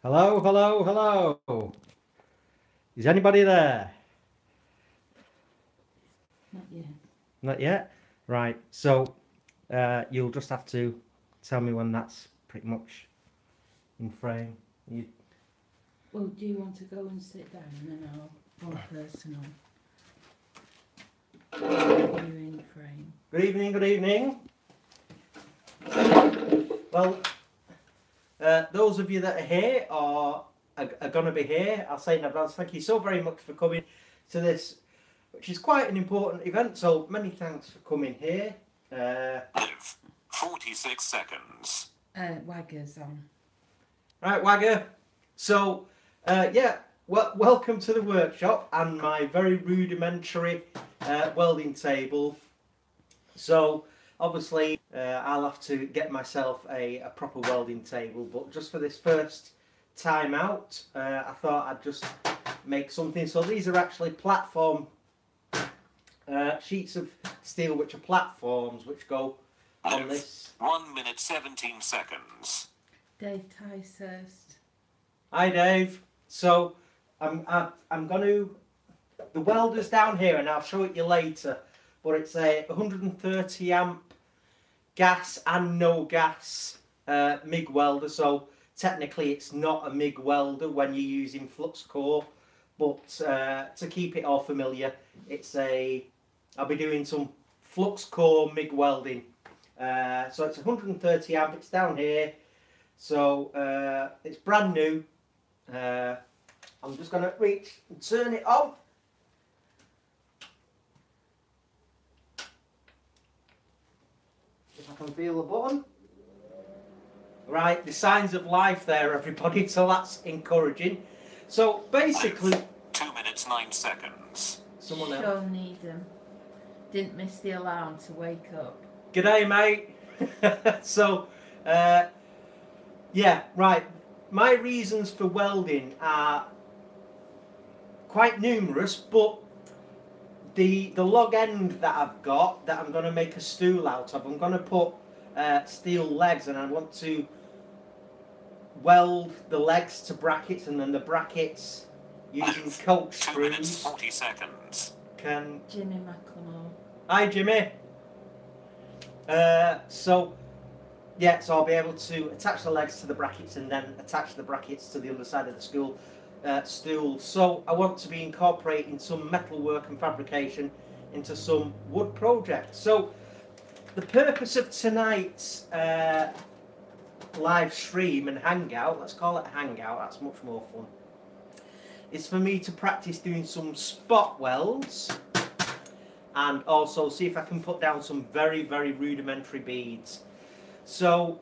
Hello, hello, hello. Is anybody there? Not yet. Not yet? Right, so you'll just have to tell me when that's pretty much in frame. Well, do you want to go and sit down and then I'll one person on? You in frame. Good evening, good evening. Well, those of you that are here are going to be here. I'll say in advance, thank you so very much for coming to this, which is quite an important event, so many thanks for coming here. 46 seconds. Wagger's on. Right, Wagger. So, welcome to the workshop and my very rudimentary welding table. So, obviously, I'll have to get myself a proper welding table, but just for this first time out, I thought I'd just make something. So, these are actually platform sheets of steel, which are platforms which go on this. 1 minute 17 seconds. Dave Ticehurst. Hi Dave. So I'm going to, the welder's down here and I'll show it you later, but it's a 130 amp gas and no gas Mig welder, so technically it's not a Mig welder when you're using flux core, but to keep it all familiar, I'll be doing some flux core Mig welding. So it's 130 amp, it's down here. So it's brand new. I'm just going to reach and turn it on. If I can feel the button. Right, the signs of life there, everybody, so that's encouraging. So basically... 2 minutes 9 seconds. Someone else. Sean Needham. Didn't miss the alarm to wake up. G'day, mate. So... yeah, right. My reasons for welding are quite numerous, but the log end that I've got, that I'm going to make a stool out of, I'm going to put steel legs, and I want to weld the legs to brackets, and then the brackets using coach 2 minutes screws 40 seconds. can... Jimmy McLemore. Hi, Jimmy. So I'll be able to attach the legs to the brackets and then attach the brackets to the other side of the stool. So I want to be incorporating some metalwork and fabrication into some wood projects. So the purpose of tonight's live stream and hangout, let's call it a hangout, that's much more fun, is for me to practice doing some spot welds and also see if I can put down some very, very rudimentary beads. So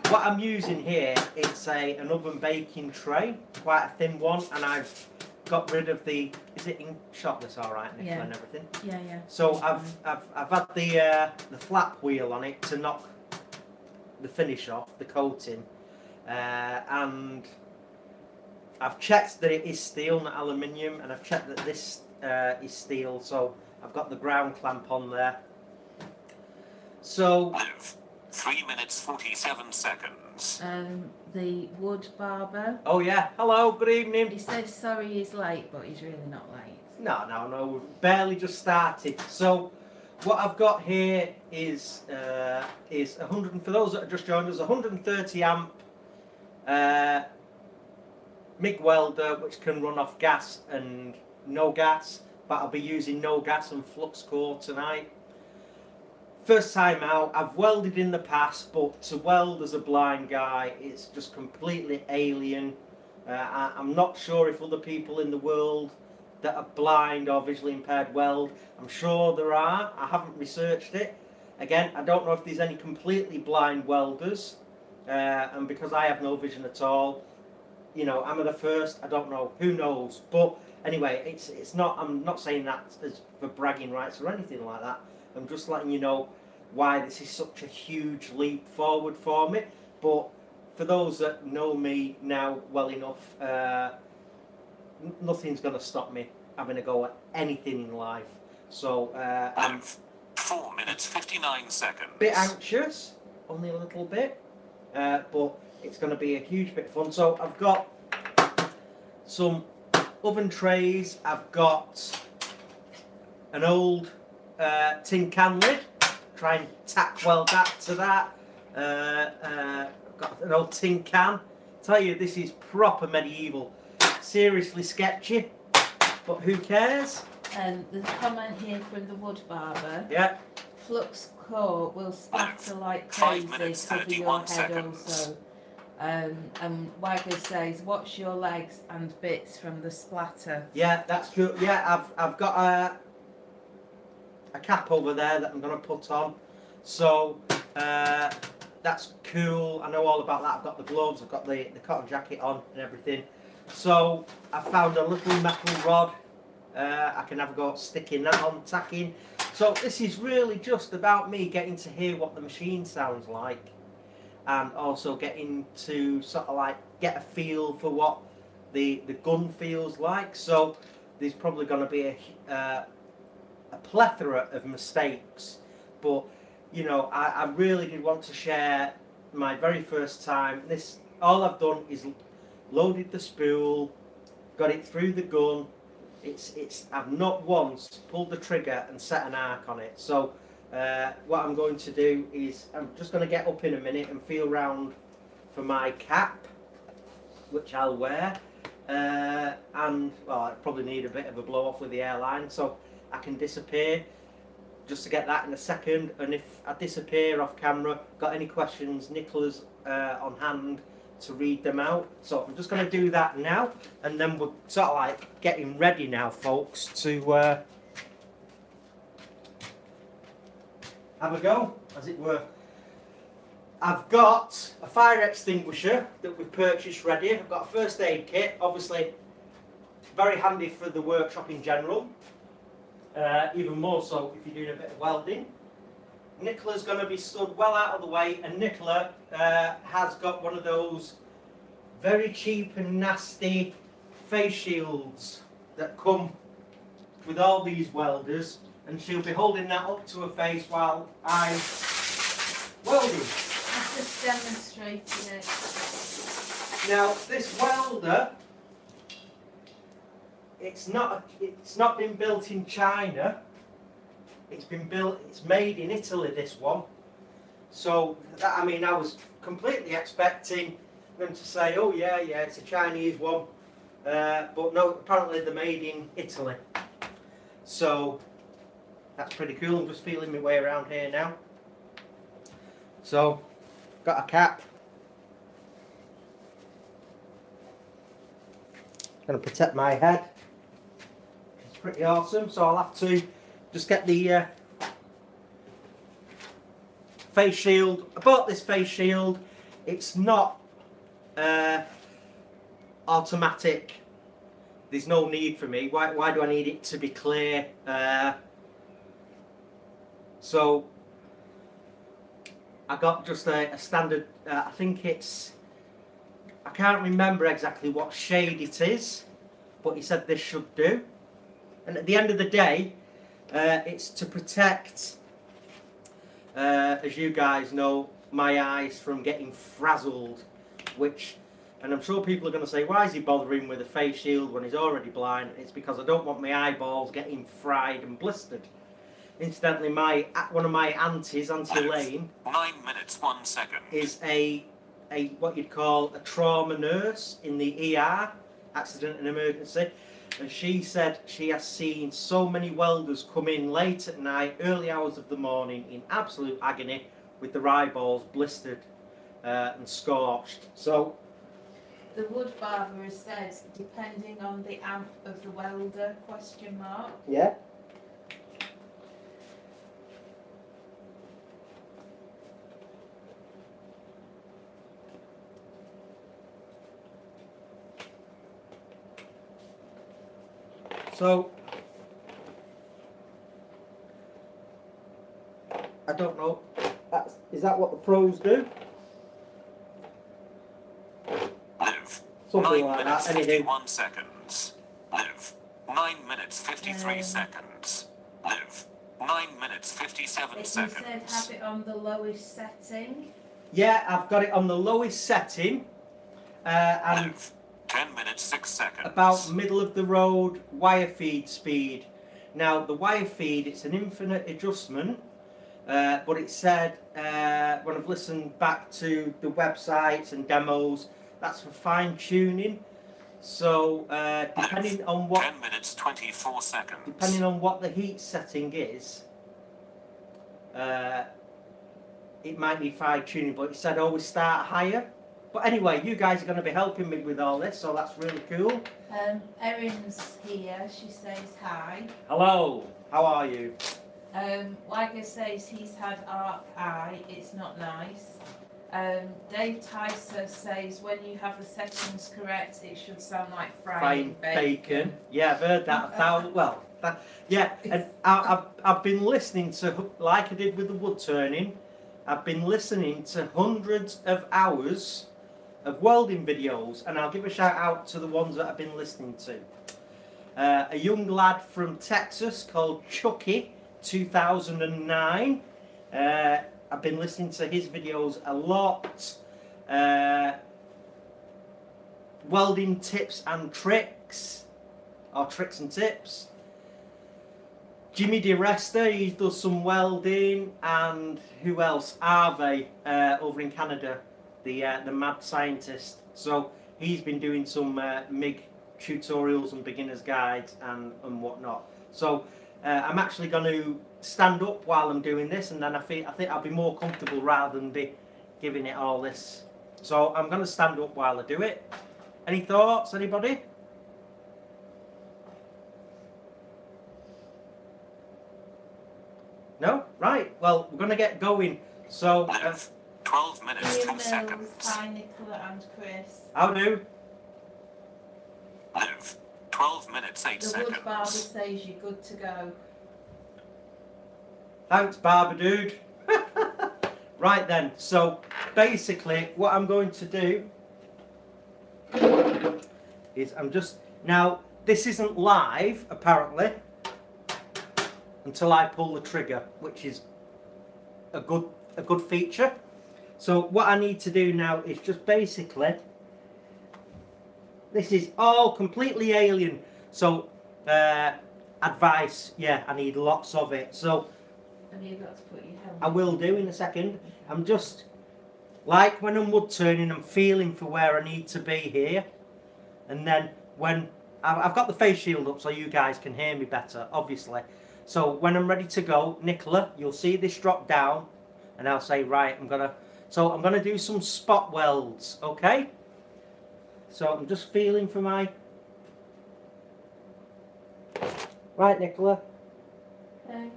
what I'm using here, it's an oven baking tray, quite a thin one, and I've got rid of the, is it in shotless all right, nickel Yeah. and everything? Yeah. So I've had the flap wheel on it to knock the finish off, the coating, and I've checked that it is steel, not aluminium, and I've checked that this is steel, so I've got the ground clamp on there. So 3 minutes 47 seconds. The wood barber. oh yeah, hello, good evening. He says sorry he's late, but he's really not late. No, we've barely just started. So what I've got here is 100, for those that have just joined us, 130 amp Mig welder, which can run off gas and no gas, but I'll be using no gas and flux core tonight. First time out, I've welded in the past, but to weld as a blind guy, it's just completely alien. I'm not sure if other people in the world that are blind or visually impaired weld. I'm sure there are. I haven't researched it. Again, I don't know if there's any completely blind welders, and because I have no vision at all, you know, am I the first? I don't know. Who knows? But anyway, it's not. I'm not saying that as for bragging rights or anything like that. I'm just letting you know why this is such a huge leap forward for me. But for those that know me now well enough, nothing's going to stop me having a go at anything in life. So I'm 4 minutes 59 seconds. a bit anxious, only a little bit, but it's going to be a huge bit of fun. So I've got some oven trays. I've got an old tin can lid. Try and tack weld that to that. Got an old tin can. Tell you, this is proper medieval. Seriously sketchy, but who cares? There's a comment here from the wood barber. Yeah. Flux core will splatter like 5 crazy, minutes, cover your 31 head seconds. also. And Wagger says, watch your legs and bits from the splatter. Yeah, that's cool. Yeah, I've got a cap over there that I'm going to put on. So that's cool. I know all about that. I've got the gloves, I've got the cotton jacket on and everything. So I found a little metal rod. I can have a go at sticking that on, tacking. So this is really just about me getting to hear what the machine sounds like, and also getting to sort of like get a feel for what the gun feels like. So there's probably going to be a plethora of mistakes, but you know, I really did want to share my very first time. This, all I've done is loaded the spool, got it through the gun. I've not once pulled the trigger and set an arc on it. So what I'm going to do is I'm just going to get up in a minute and feel round for my cap, which I'll wear, and well, I probably need a bit of a blow off with the airline so I can disappear. Just to get that in a second, and if I disappear off camera, got any questions, Nicola's on hand to read them out. So I'm just going to do that now, and then we're sort of like getting ready now, folks, to have a go, as it were. I've got a fire extinguisher that we've purchased ready. I've got a first aid kit, obviously very handy for the workshop in general. Even more so if you're doing a bit of welding. Nicola's going to be stood well out of the way, and Nicola has got one of those very cheap and nasty face shields that come with all these welders, and she'll be holding that up to her face while I'm welding. I've just demonstrated it. Now this welder, it's not been built in China. It's made in Italy, this one. So that, I mean, I was completely expecting them to say, oh yeah, it's a Chinese one, but no, apparently they're made in Italy. So that's pretty cool. I'm just feeling my way around here now. So got a cap. Going to protect my head. It's pretty awesome. So I'll have to just get the face shield. I bought this face shield. It's not automatic. There's no need for me. Why do I need it to be clear? So I got just a standard, I think it's, I can't remember exactly what shade it is, but he said this should do. And at the end of the day, it's to protect, as you guys know, my eyes from getting frazzled, which, and I'm sure people are going to say, why is he bothering with a face shield when he's already blind? It's because I don't want my eyeballs getting fried and blistered. Incidentally, one of my aunties, Auntie Lane, 9 minutes 1 second, is a what you'd call a trauma nurse in the ER, accident and emergency. And she said she has seen so many welders come in late at night, early hours of the morning, in absolute agony, with their eyeballs blistered and scorched. So The wood barber has said, depending on the amp of the welder, question mark. yeah. So, I don't know, is that what the pros do? live, Something 9 like minutes that, anything. 51 seconds, live, 9 minutes 53 seconds, live, 9 minutes 57 He said seconds. have it on the lowest setting. Yeah, I've got it on the lowest setting, and Live, 10 minutes 6 seconds. About middle of the road wire feed speed. Now the wire feed, it's an infinite adjustment, but it said when I've listened back to the websites and demos, that's for fine tuning. So depending on what 10 minutes 24 seconds. depending on what the heat setting is, it might need fine tuning, but it said always start higher. But anyway, you guys are going to be helping me with all this, so that's really cool. Erin's here, she says hi. Hello, how are you? Wagger says he's had arc eye, it's not nice. Dave Tyser says when you have the settings correct, it should sound like frying bacon. Yeah, I've heard that. Yeah, and I've been listening to, like I did with the wood turning, I've been listening to hundreds of hours of welding videos, and I'll give a shout out to the ones that I've been listening to. A young lad from Texas called Chucky 2009. I've been listening to his videos a lot. Welding tips and tricks, or tricks and tips. Jimmy DeResta, he does some welding, and who else? Harvey over in Canada, the mad scientist. So he's been doing some MIG tutorials and beginner's guides and whatnot. So I'm actually going to stand up while I'm doing this, and then I think I'll be more comfortable rather than be giving it all this. So I'm going to stand up while I do it. Any thoughts, anybody? No? Right, well, we're going to get going. So 12 minutes Ian 2 Mills, seconds. hi Nicola and Chris. how do? Live. 12 minutes 8 The wood barber seconds. says you're good to go. Thanks, Barber Dude. Right then, so basically what I'm going to do is now this isn't live apparently until I pull the trigger, which is a good feature. So what I need to do now is just basically, this is all completely alien, so advice, yeah, I need lots of it. So Have you got to put your helmet? I will do in a second. I'm just, like when I'm wood turning, I'm feeling for where I need to be here. And then when, I've got the face shield up so you guys can hear me better, obviously. So when I'm ready to go, Nicola, you'll see this drop down, and I'll say, right, I'm gonna do some spot welds, okay? So I'm just feeling for my, right, Nicola? Okay.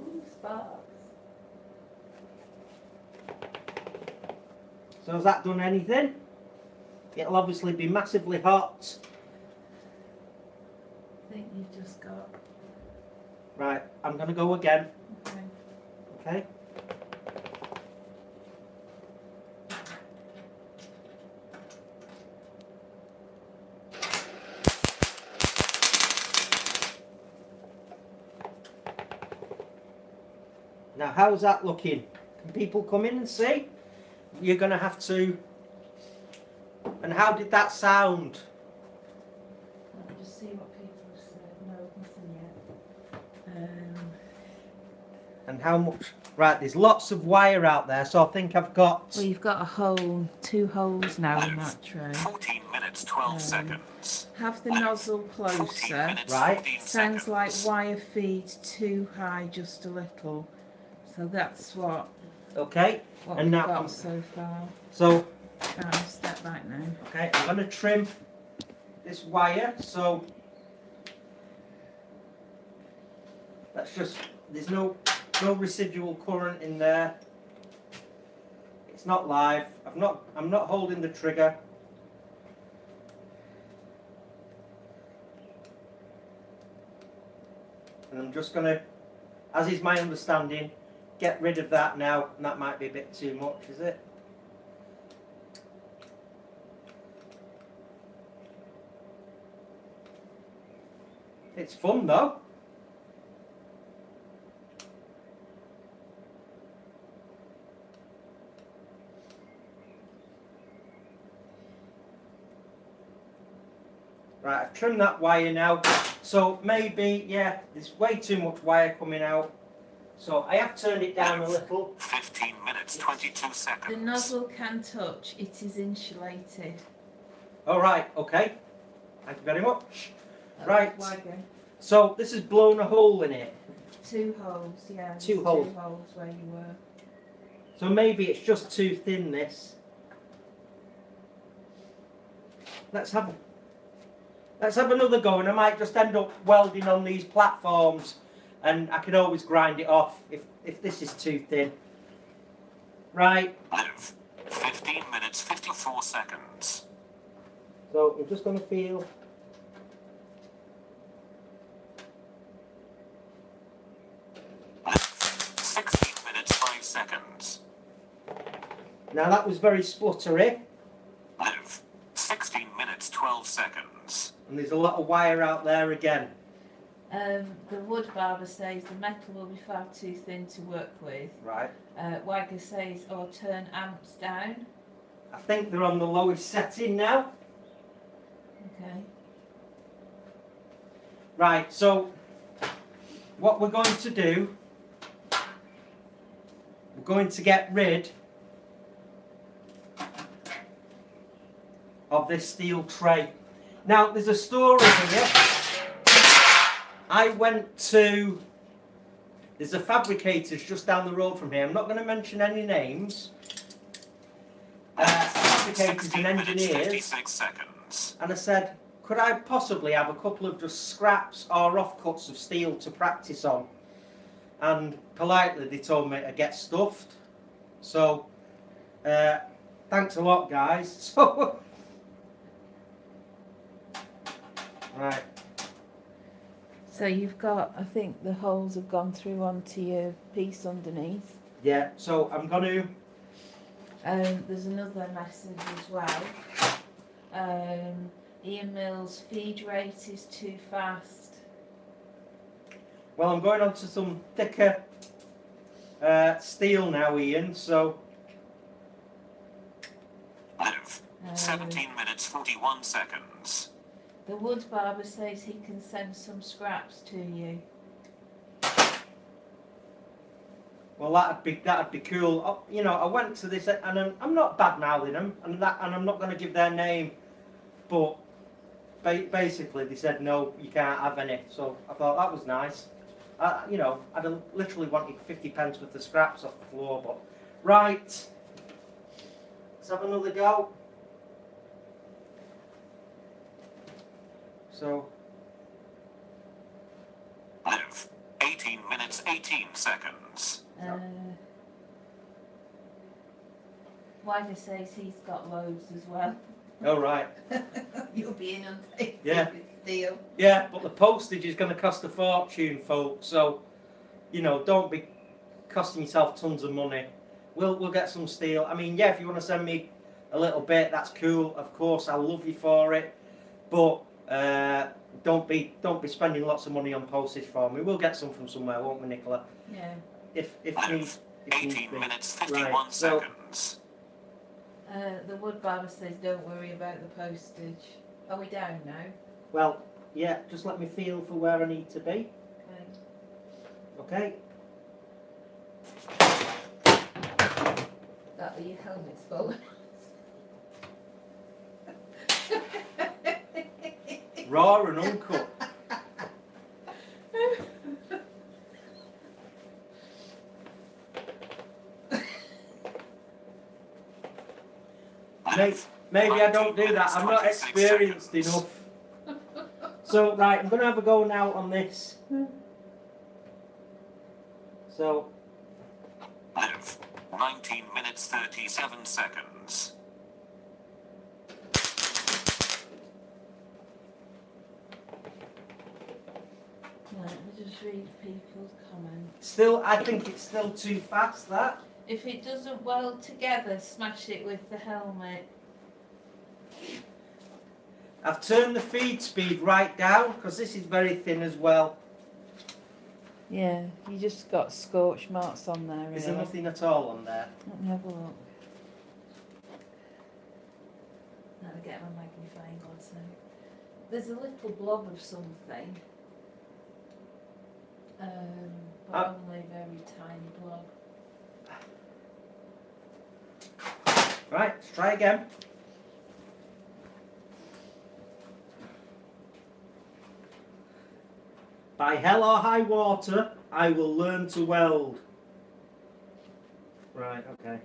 Ooh, sparks. So has that done anything? It'll obviously be massively hot. I think you've just got. Right, I'm gonna go again, Okay. okay? Now how's that looking? Can people come in and see? You're gonna have to. And how did that sound? Let me just see what people have said. No, nothing yet. And how much? Right, there's lots of wire out there, so I think I've got. Well, you've got a hole, 2 holes now in that tray. 14 minutes 12 seconds. Have the nozzle 14 closer. minutes Right. 15 Sounds like seconds. wire feed too high, just a little. So that's what Okay, we've And now- got so far. so Right, I'll step back now. okay, I'm gonna trim this wire. So that's just, there's no residual current in there. It's not live. I'm not holding the trigger. And I'm just gonna, as is my understanding, get rid of that now. And that might be a bit too much, is it? It's fun though. trim that wire now. So maybe, yeah, there's way too much wire coming out. So I have turned it down a little. 15 minutes, 22 seconds. The nozzle can touch, it is insulated. Alright, okay. Thank you very much. Right. Wagon. So this has blown a hole in it. 2 holes, yeah. Two there's holes. 2 holes where you were. So maybe it's just too thin, this. Let's have another go, and I might just end up welding on these platforms, and I can always grind it off if this is too thin. Right. Live. 15 minutes, 54 seconds. So I'm just going to feel. Live. 16 minutes, 5 seconds. Now that was very spluttery, Live. 16 minutes, 12 seconds. and there's a lot of wire out there again. The wood barber says the metal will be far too thin to work with. Right. Wagger says, or turn amps down. I think they're on the lowest setting now. Okay. Right, so what we're going to do, we're going to get rid of this steel tray. Now, there's a story here. I went to, there's a fabricator's just down the road from here. I'm not going to mention any names. Fabricators 16 and minutes, engineers. 56 seconds. And I said, could I possibly have a couple of just scraps or offcuts of steel to practice on? And politely they told me to get stuffed. So, thanks a lot, guys. So, right. So you've got, I think the holes have gone through onto your piece underneath. Yeah, so I'm going to... There's another message as well. Ian Mills' feed rate is too fast. Well, I'm going on to some thicker steel now, Ian, so... Live. 17 minutes, 41 seconds. The wood barber says he can send some scraps to you. Well, that'd be cool. Oh, you know, I went to this, and I'm not bad mouthing them, and I'm not going to give their name, but basically they said no, you can't have any. So I thought that was nice. You know, I'd have literally wanted 50 pence worth of scraps off the floor, but right. Let's have another go. So. Live. 18 minutes, 18 seconds. Wagger says he's got loads as well. Oh, right. You'll be inundated Yeah. with steel. Yeah, but the postage is going to cost a fortune, folks. So, you know, don't be costing yourself tons of money. We'll get some steel. I mean, yeah, if you want to send me a little bit, that's cool. Of course, I'll love you for it. But don't be spending lots of money on postage for me. We'll get some from somewhere, won't we, Nicola? Yeah. If Live. need 18 be. minutes, 51 Right, so- seconds. The wood barber says don't worry about the postage. Are we down now? Well, yeah, just let me feel for where I need to be. Okay. Okay. That your helmet's full. Raw and uncut. Maybe I don't do that. I'm not experienced enough. So, right, I'm going to have a go now on this. So, Live. 19 minutes, 37 seconds. Right, let me just read people's comments. still, I think it's still too fast, that. If it doesn't weld together, smash it with the helmet. I've turned the feed speed right down because this is very thin as well. Yeah, you just got scorch marks on there. Is there nothing at all on there? Let me have a look. Let me get my magnifying glass out. There's a little blob of something, but only a very tiny blob. Right, let's try again. By hell or high water, I will learn to weld. Right, okay.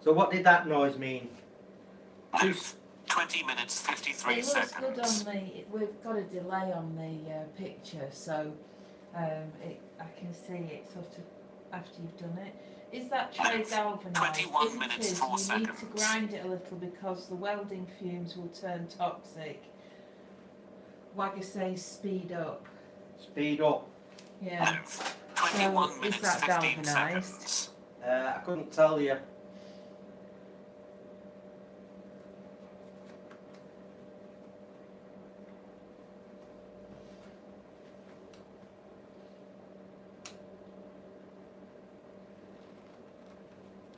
So what did that noise mean? 20 minutes 53 It looks seconds. good on the. We've got a delay on the picture, so I can see it sort of after you've done it. Is that tray galvanised? 21 if minutes, it is, 4 you seconds. need to grind it a little because the welding fumes will turn toxic. Wagger says speed up. Speed up. Yeah. 21 So, minutes is that 15 galvanised? seconds. I couldn't tell you.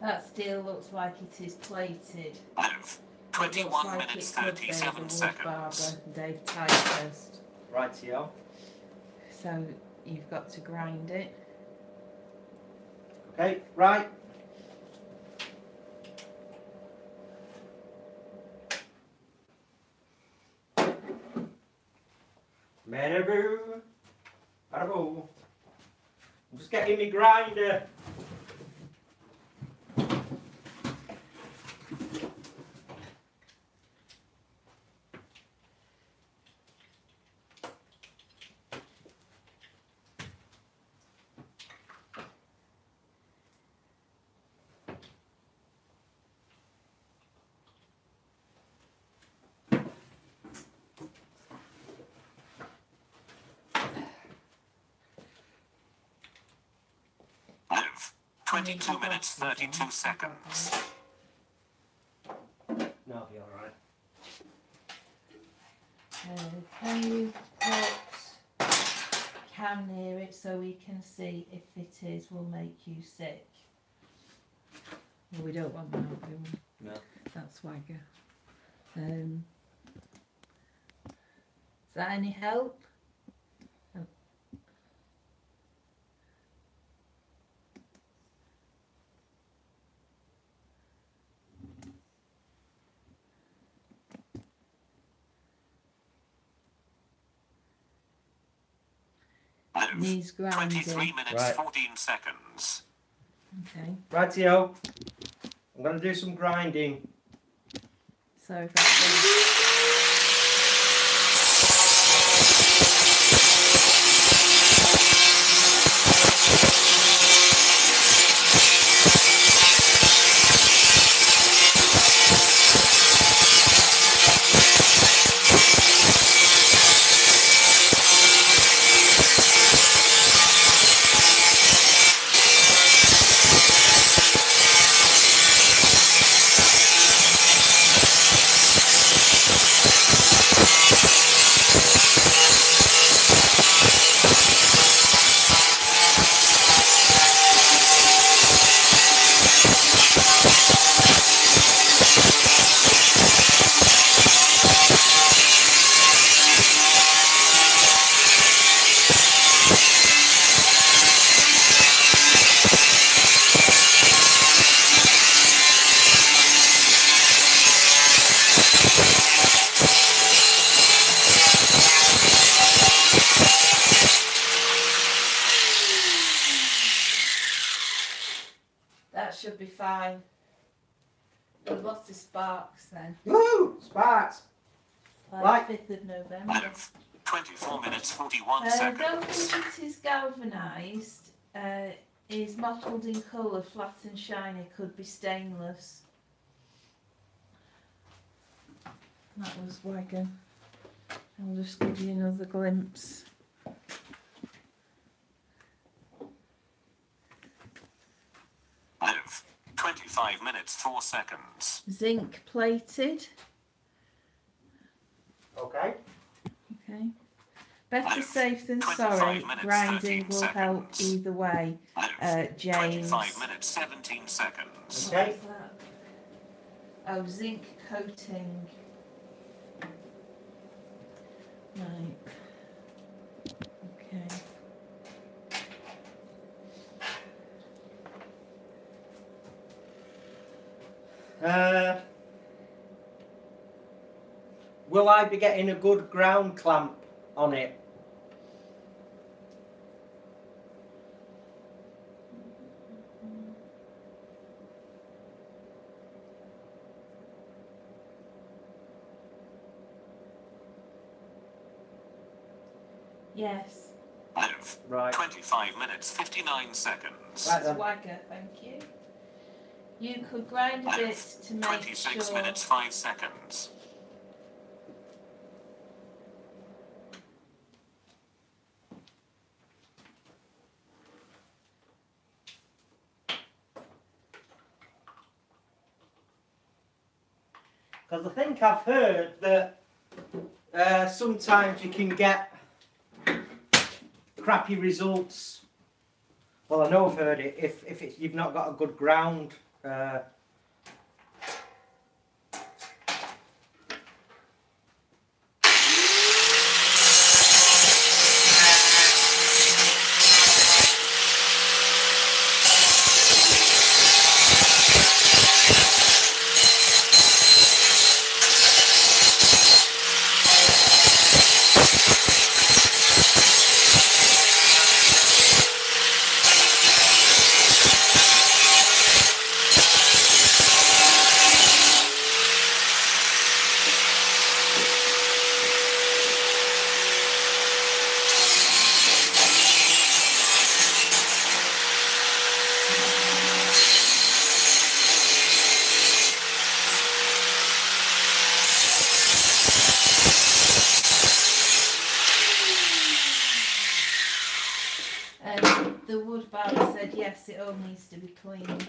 That steel looks like it is plated. Move. It looks 21 like minutes it could be the 37 wood seconds. barber Dave Ticehurst. Rightio. So you've got to grind it. Okay, right. Marabou. Marabou. I'm just getting my grinder. Move. 22 minutes 32 seconds. No, I'll be alright. Can you put cam near it so we can see if it is will make you sick? Well, we don't want that, do we? No. That's Wagger. Is that any help? Move. Needs grinding. 23 minutes Right. 14 seconds. Okay. Rightio. I'm going to do some grinding. So if I that should be fine. There's lots of sparks then. Woo! Sparks! Like Right. 5th of November. Move. 24 minutes 41 Don't seconds. think it is galvanised. Is mottled in colour, flat and shiny, could be stainless. That was Wagger. I'll just give you another glimpse. Move. 25 minutes 4 seconds. Zinc plated. Okay. Okay. Better Live. safe than 25 sorry. minutes, Grinding 13 will help seconds. either way. Live. James. 25 minutes, 17 seconds. Okay. What was that? Oh, zinc coating. Right. Okay. Will I be getting a good ground clamp on it? Yes. Live. Right. 25 minutes, 59 seconds. Right then. Swagger, thank you. You could grind a bit Live. to make 26 sure. minutes, 5 seconds. Because I think I've heard that sometimes you can get crappy results. Well, I know I've heard it if you've not got a good ground. The wood barber said yes, it all needs to be cleaned.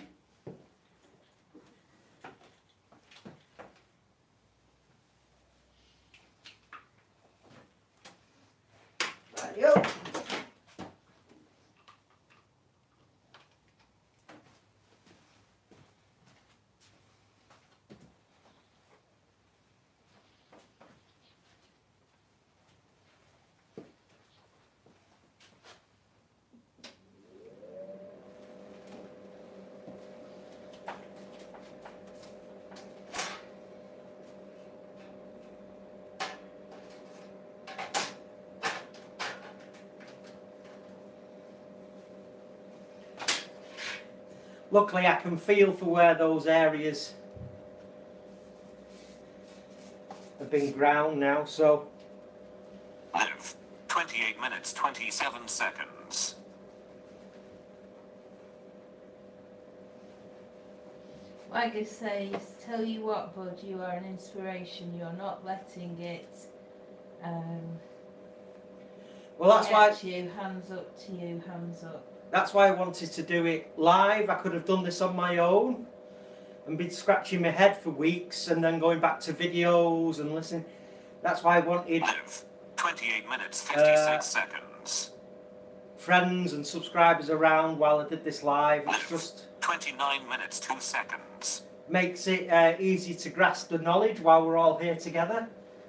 Rightio. Luckily I can feel for where those areas have been ground now, so Live. 28 minutes, 27 seconds. Like I say, tell you what, bud, you are an inspiration. You're not letting it well that's why get you. Hands up to you, hands up. that's why I wanted to do it live. I could have done this on my own and been scratching my head for weeks and then going back to videos and listening. That's why I wanted Live. 28 minutes, 56 seconds. friends and subscribers around while I did this live. It's Live. just 29 minutes, 2 seconds. makes it easy to grasp the knowledge while we're all here together.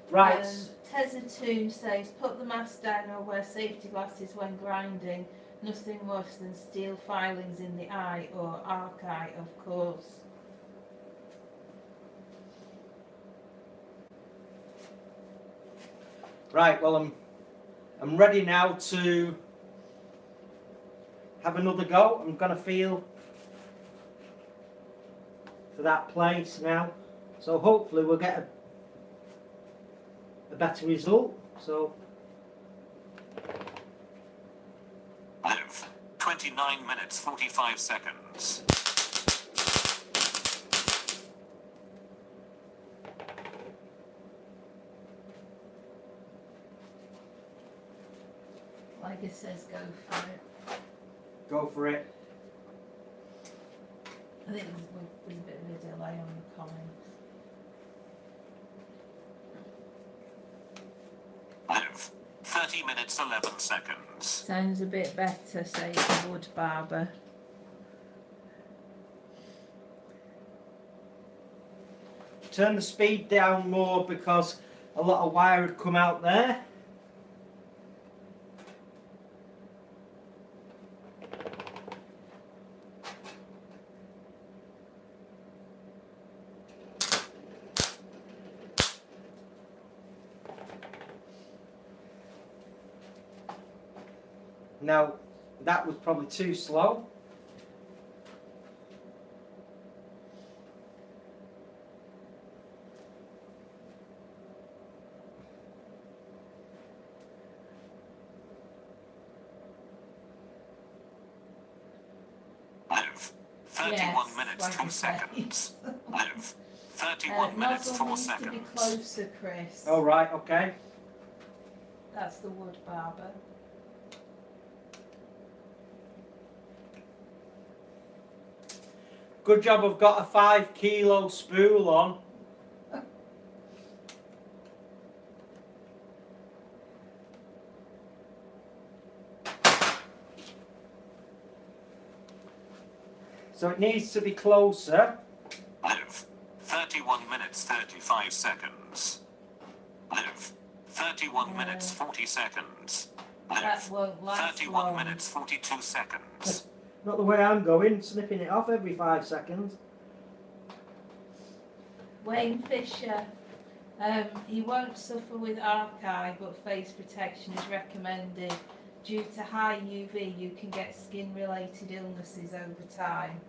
Right. Tezatoon says, put the mask down or wear safety glasses when grinding. Nothing worse than steel filings in the eye or arc eye, of course. Right, well I'm ready now to have another go. I'm gonna feel for that place now. So hopefully we'll get a better result. So Live. 29 minutes, 45 seconds. Like it says, go for it. go for it. I think there's a bit of a delay on the comments. Live. 30 minutes 11 seconds. Sounds a bit better, says the wood barber. Turn the speed down more because a lot of wire had come out there. Now, that was probably too slow. Live. 31 Yes, minutes like 2 you say. seconds. Live. 31 minutes Nozzle 4 needs to be seconds. closer, Chris. Oh, right, okay. That's the wood barber. Good job I've got a 5 kilo spool on. So it needs to be closer. Live. 31 minutes 35 seconds. Live. 31 minutes 40 seconds. That Live. won't last 31 long. minutes 42 seconds. Not the way I'm going, snipping it off every 5 seconds. Wayne Fisher. He won't suffer with arc eye, but face protection is recommended. Due to high UV, you can get skin-related illnesses over time.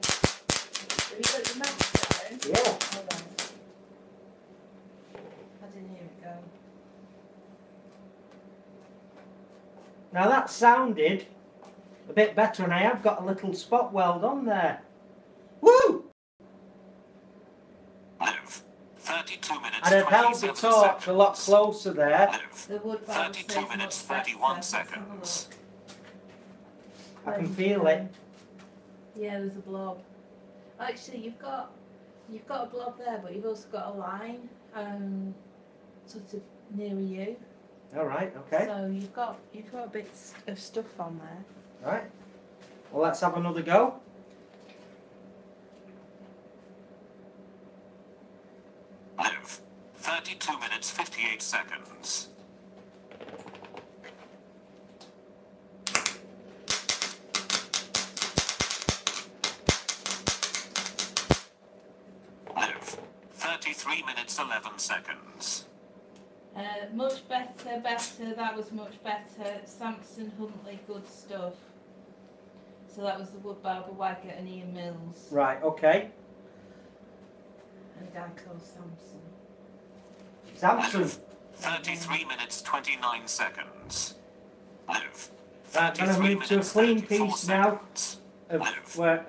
Have you got your mask down? Yeah. Hold on. I didn't hear it go. Now that sounded a bit better, and I have got a little spot weld on there. Woo! Live. 32 minutes And I've held the 27 torch seconds. a lot closer there. Live. The wood barber 32 says minutes much 31 better. Let's have a seconds. look. I can feel it. Yeah, there's a blob. Actually, you've got a blob there, but you've also got a line, sort of near you. All right, okay. So you've got a bit of stuff on there. All right. Well, let's have another go. Live. 32 minutes 58 seconds. Live. 33 minutes 11 seconds. Much better. That was much better. Samson Huntley, good stuff. So that was the wood barber Waggett and Ian Mills. Right, okay. And a guy called Samson. Samson. Live. 33 minutes 29 seconds. Live. Right, I'm going to 33 move to a minutes clean 34 piece now seconds.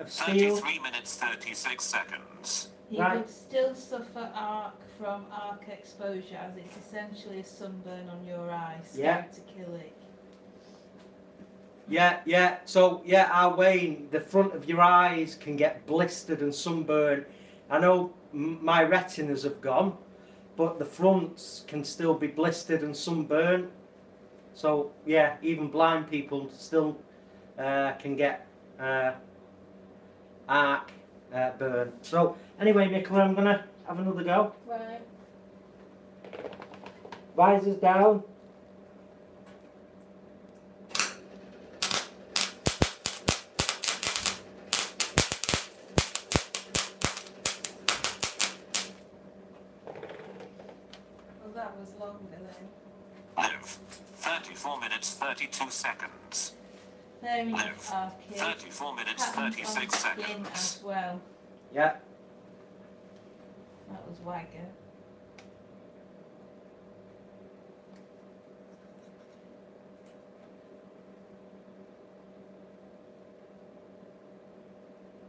of steel. 33 minutes 36 seconds. He Right. would still suffer arc from arc exposure, as it's essentially a sunburn on your eye. Yeah. Scared to kill it. Yeah. So, our Wayne, the front of your eyes can get blistered and sunburned. I know my retinas have gone, but the fronts can still be blistered and sunburned. So, yeah, even blind people still can get arc burn. So, anyway, Nicola, I'm going to have another go. Right. Visors down. Well, that was longer then. Live. 34 minutes 32 seconds. There we Live. are, kids. 34 minutes Patterns on 36 skin seconds. as well. Yeah. That was Wagger.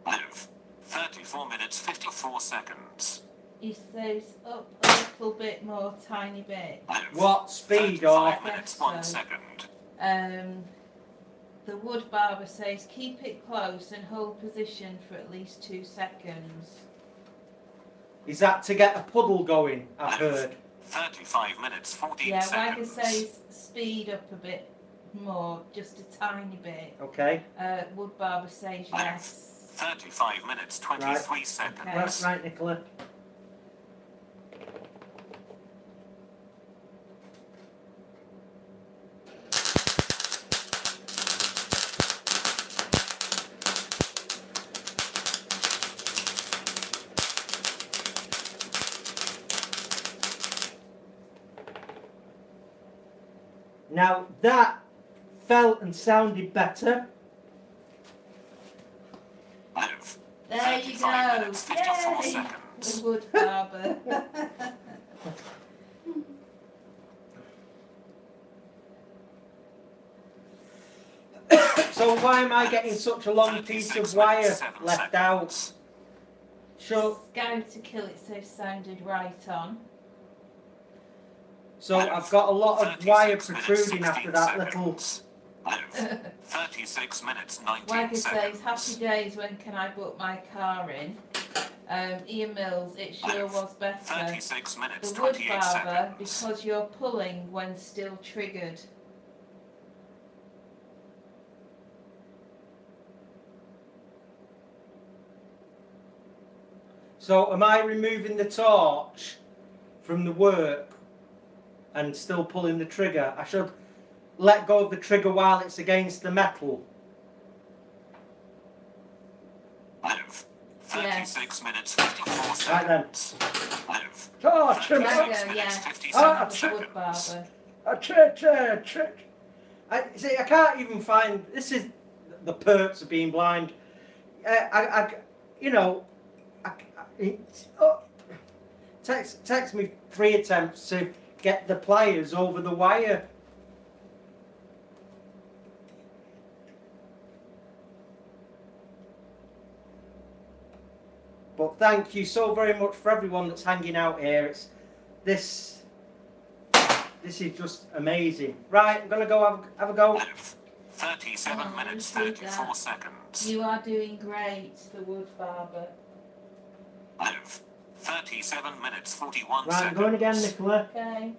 Live. 34 minutes 54 seconds. He stays up a little bit more, tiny bit. Live. What speed 35 or? minutes 1 So- second. The wood barber says keep it close and hold position for at least 2 seconds. Is that to get a puddle going, I've Move. heard? 35 minutes 14 Yeah, seconds. Wagger says speed up a bit more, just a tiny bit. Okay. Wood Barber says yes. 35 minutes 23 seconds. Okay. Right, Nicola. Now that felt and sounded better. Move. There you 35 go. minutes 54 Yay! seconds. The Wood Barber. So why am I getting such a long piece of 36 wire minutes, 7 left out? seconds. So Go to kill it so sounded right on. I've got a lot of 36 wire minutes, protruding 16 after that little. seconds. Move. 36 minutes 19 Wagger seconds. says, happy days, when can I book my car in? Ian Mills, it sure was better. 36 minutes The Wood 28 Barber, seconds. because you're pulling when still triggered. So am I removing the torch from the work and still pulling the trigger? I should let go of the trigger while it's against the metal. Move. 36 minutes 54 seconds. Right then. Move. Torch! 36 Wagger, minutes yeah. 57 The Wood seconds. Barber. I can't even find. This is the perks of being blind. Takes me 3 attempts to get the pliers over the wire. But thank you so very much for everyone that's hanging out here. This is just amazing. Right, I'm gonna go have a go. Move. 37 Oh, minutes you did 34 that. seconds. You are doing great, the Wood Barber. Move. 37 minutes 41 Right, I'm seconds. going again, Nicola. Okay.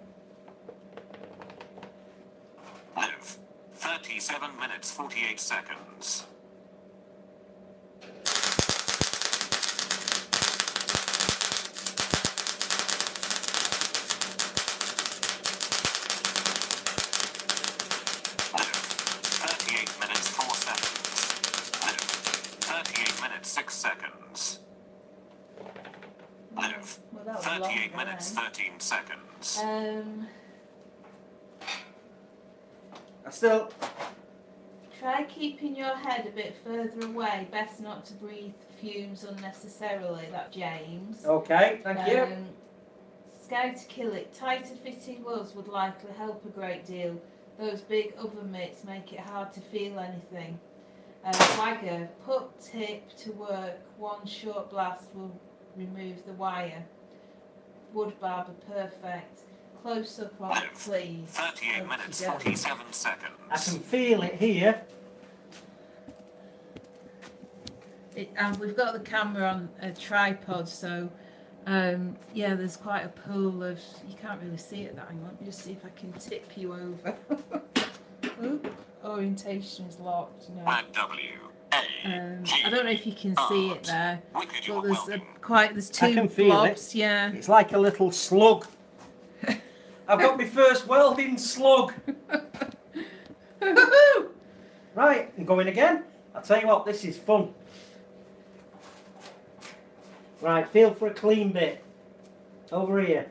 Move. 37 minutes 48 seconds. Move. 38 minutes 4 seconds. Move. 38 minutes 6 seconds. Move. Well, that was 38 longer minutes then. 13 seconds. I still. Try keeping your head a bit further away. Best not to breathe fumes unnecessarily. That James. Okay, thank you. Scout to kill it. Tighter fitting gloves would likely help a great deal. Those big oven mitts make it hard to feel anything. Wagger, put tip to work. One short blast will remove the wire. Wood Barber, perfect. Close up on it, please. 38 minutes Okey-doke. 47 I seconds. can feel it here. And we've got the camera on a tripod, so yeah, there's quite a pool of. You can't really see it that. Hang on, let me just see if I can tip you over. Oop, orientation's locked. No. I don't know if you can see it there, Wicked, you but are there's welding. there's I two can feel blobs. Yeah. It's like a little slug. I've got my first welding slug. Right, I'm going again. I'll tell you what, this is fun. Right, feel for a clean bit. Over here.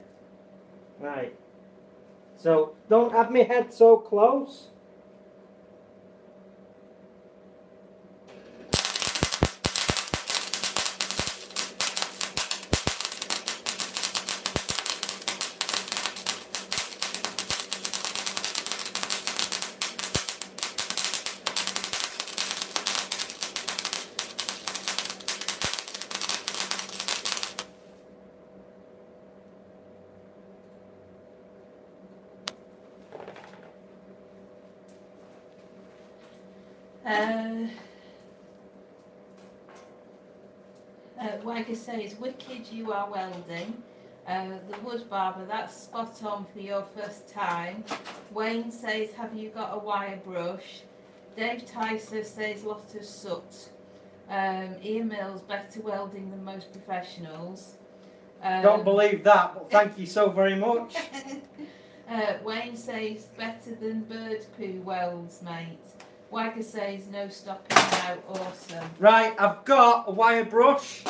Right. So, don't have my head so close. Wagger says, wicked you are welding. The wood barber, that's spot on for your first time. Wayne says, have you got a wire brush? Dave Tyser says, lot of soot. Ian Mills, better welding than most professionals. Don't believe that, but thank you so very much. Wayne says, better than bird poo welds, mate. Wagger says, no stopping now, awesome. Right, I've got a wire brush.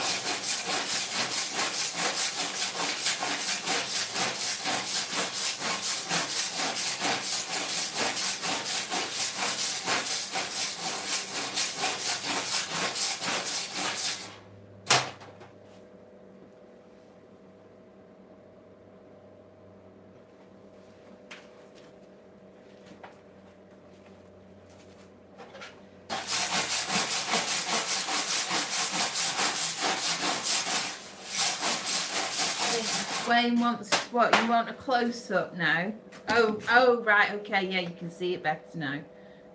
Wayne wants what? You want a close up now? Oh, right, okay, yeah, you can see it better now.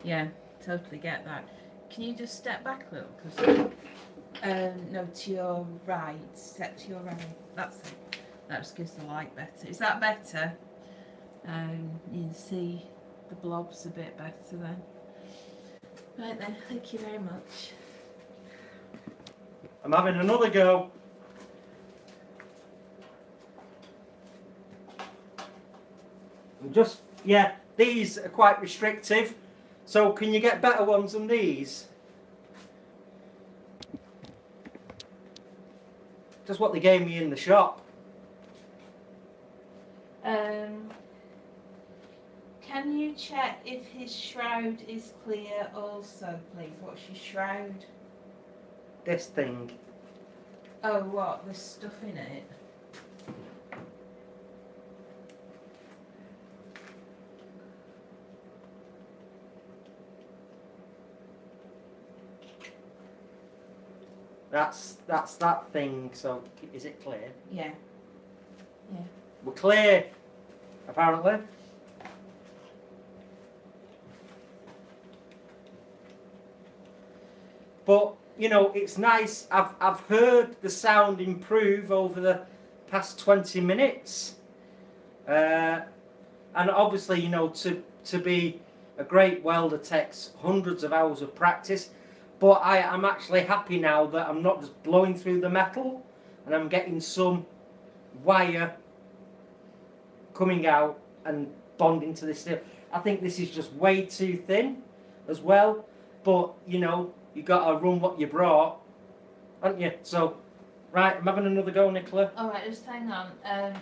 Yeah, totally get that. Can you just step back a little? Cause, no, to your right. Step to your right. That's it. That just gives the light better. Is that better? You can see the blobs a bit better then. Right then, thank you very much. I'm having another go. Just, yeah, these are quite restrictive. So can you get better ones than these? Just what they gave me in the shop. Can you check if his shroud is clear also, please? What's your shroud? This thing. Oh, what? There's stuff in it? That's that thing. So is it clear? Yeah. Yeah. We're clear, apparently. But you know, it's nice. I've heard the sound improve over the past 20 minutes, and obviously, you know, to be a great welder takes hundreds of hours of practice. But I'm actually happy now that I'm not just blowing through the metal, and I'm getting some wire coming out and bonding to this steel. I think this is just way too thin as well. But you know, you got to run what you brought, haven't you? So, right, I'm having another go, Nicola. All right, just hang on.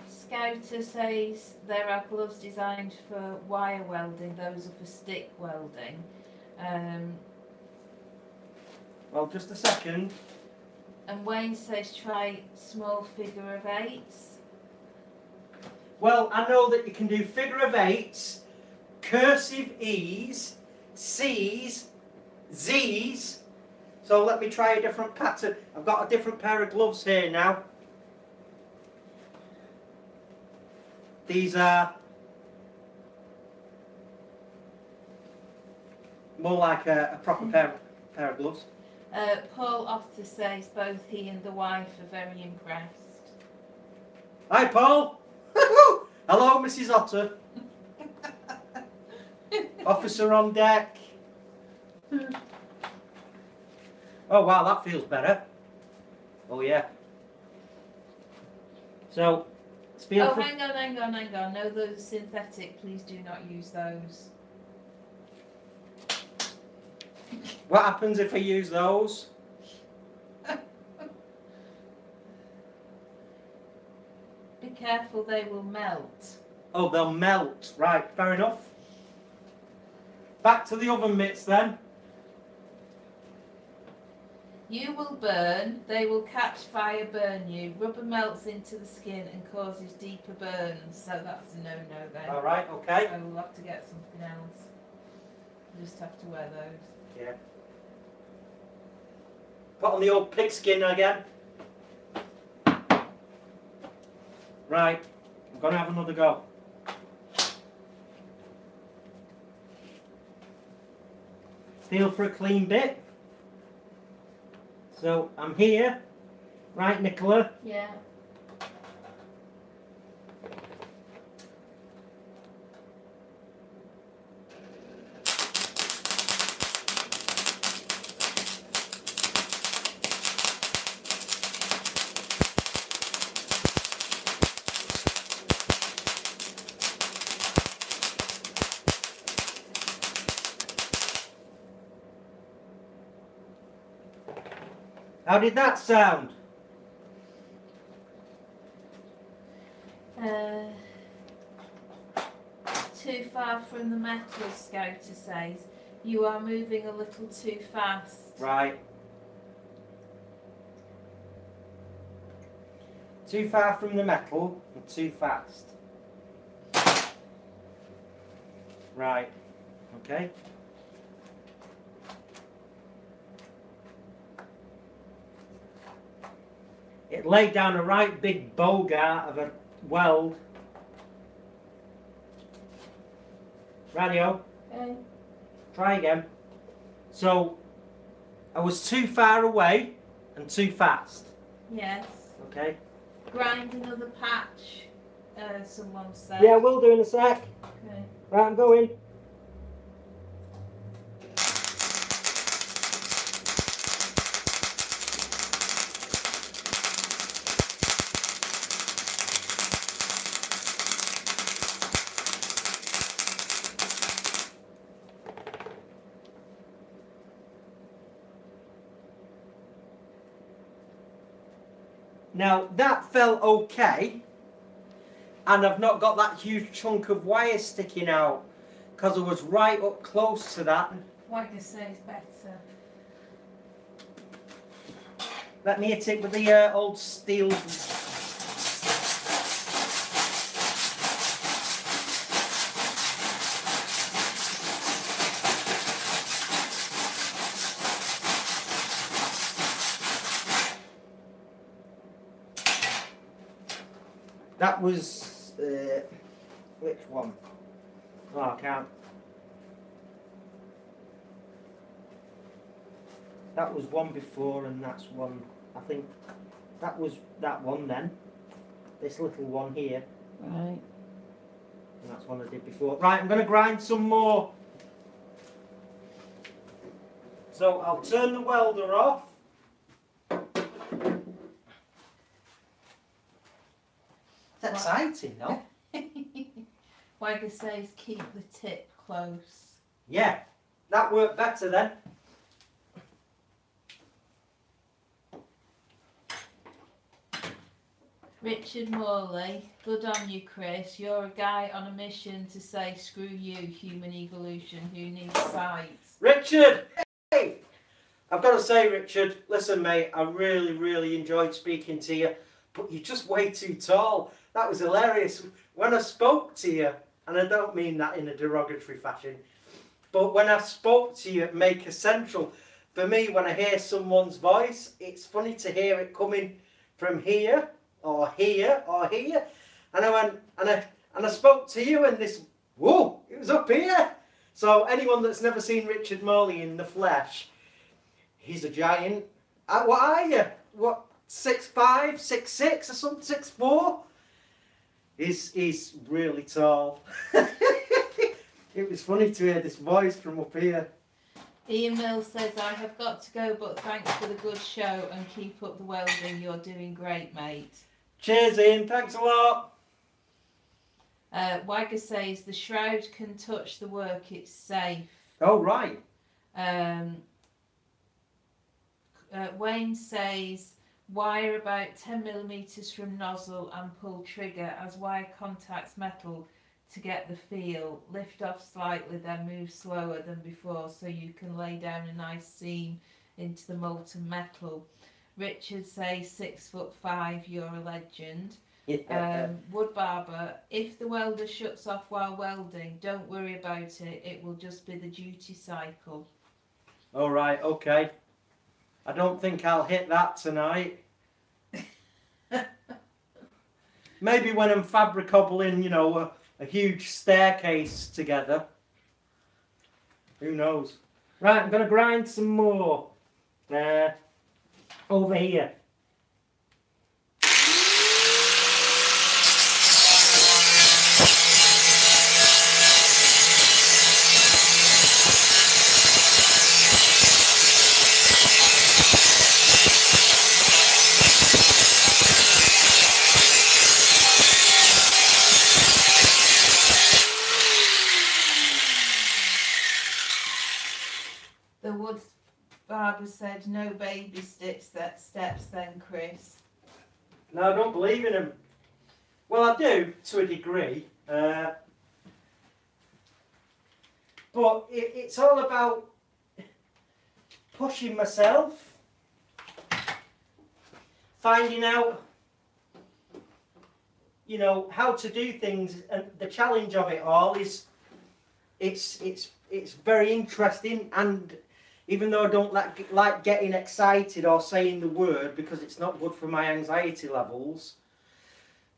Scouter says there are gloves designed for wire welding. Those are for stick welding. Well, just a second. And Wayne says try small figure of eights. Well, I know that you can do figure of eights, cursive E's, C's, Z's. So let me try a different pattern. I've got a different pair of gloves here now. These are more like a proper pair of gloves. Paul Otter says both he and the wife are very impressed. Hi, Paul. Hello, Mrs. Otter. Officer on deck. Oh wow, that feels better. Oh yeah. So, feel oh, hang on. No, those are synthetic. Please do not use those. What happens if I use those? Be careful, they will melt. Oh, they'll melt. Right, fair enough. Back to the oven mitts then. You will burn, they will catch fire, burn you. Rubber melts into the skin and causes deeper burns, so that's a no-no then. Alright, okay. So we'll have to get something else. We'll just have to wear those. Yeah. Put on the old pigskin again. Right, I'm going to have another go. Feel for a clean bit. So I'm here Right, Nicola? Yeah. How did that sound? Too far from the metal, Scouter says. You are moving a little too fast. Right. Too far from the metal and too fast. Right. Okay. It laid down a right big bogart of a weld. Radio. Okay. Try again. So, I was too far away and too fast. Yes. Okay. Grind another patch, someone said. Yeah, we'll do in a sec. Okay. Right, I'm going. Now that felt okay, and I've not got that huge chunk of wire sticking out because I was right up close to that. Like I say, it's better. Let me hit it with the old steel. That was, which one? Oh, I can't. That was one before, and that's one, I think, that was that one then. This little one here. Right. And that's one I did before. Right, I'm going to grind some more. So I'll turn the welder off. It's exciting, no? Wagger says keep the tip close. Yeah, that worked better then. Richard Morley, good on you, Chris. You're a guy on a mission to say screw you, human evolution, who needs sights. Richard! Hey! I've got to say, Richard, listen, mate, I really enjoyed speaking to you, but you're just way too tall. That was hilarious. When I spoke to you, and I don't mean that in a derogatory fashion, but when I spoke to you at Maker Central, for me, when I hear someone's voice, it's funny to hear it coming from here, or here, or here. And I went, and I spoke to you, and this, whoa, it was up here. So anyone that's never seen Richard Morley in the flesh, he's a giant. What are you? What, 6'5", 6'6", or something, 6'4"? He's really tall. It was funny to hear this voice from up here. Ian Mills says, I have got to go, but thanks for the good show and keep up the welding. You're doing great, mate. Cheers, Ian. Thanks a lot. Wagger says, the shroud can touch the work. It's safe. Oh, right. Wayne says, wire about 10mm from nozzle and pull trigger as wire contacts metal to get the feel. Lift off slightly, then move slower than before so you can lay down a nice seam into the molten metal. Richard says 6'5", you're a legend. Yeah. Wood Barber, if the welder shuts off while welding, don't worry about it. It will just be the duty cycle. All right, okay. I don't think I'll hit that tonight. Maybe when I'm fabricobbling, you know, a huge staircase together. Who knows? Right, I'm going to grind some more. Over here. The wood barber said no baby steps then, Chris. No, I don't believe in them. Well, I do to a degree. But it's all about pushing myself, finding out, you know, how to do things, and the challenge of it all is it's very interesting. And even though I don't like getting excited or saying the word because it's not good for my anxiety levels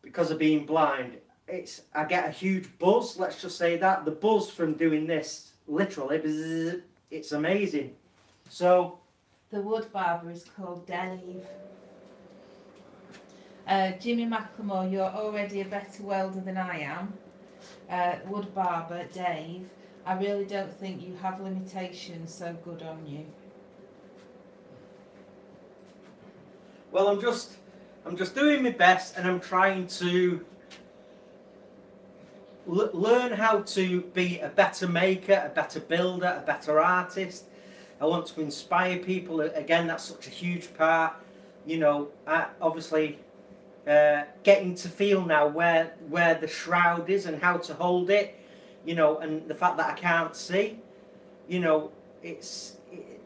because of being blind, I get a huge buzz. Let's just say that the buzz from doing this, literally, bzzz, it's amazing. So the wood barber is called Dave. Jimmy McLemore, you're already a better welder than I am. Wood barber Dave, I really don't think you have limitations, so good on you. Well, I'm just doing my best, and I'm trying to learn how to be a better maker, a better builder, a better artist. I want to inspire people. Again, that's such a huge part. You know, obviously, getting to feel now where the shroud is and how to hold it. You know, and the fact that I can't see. You know,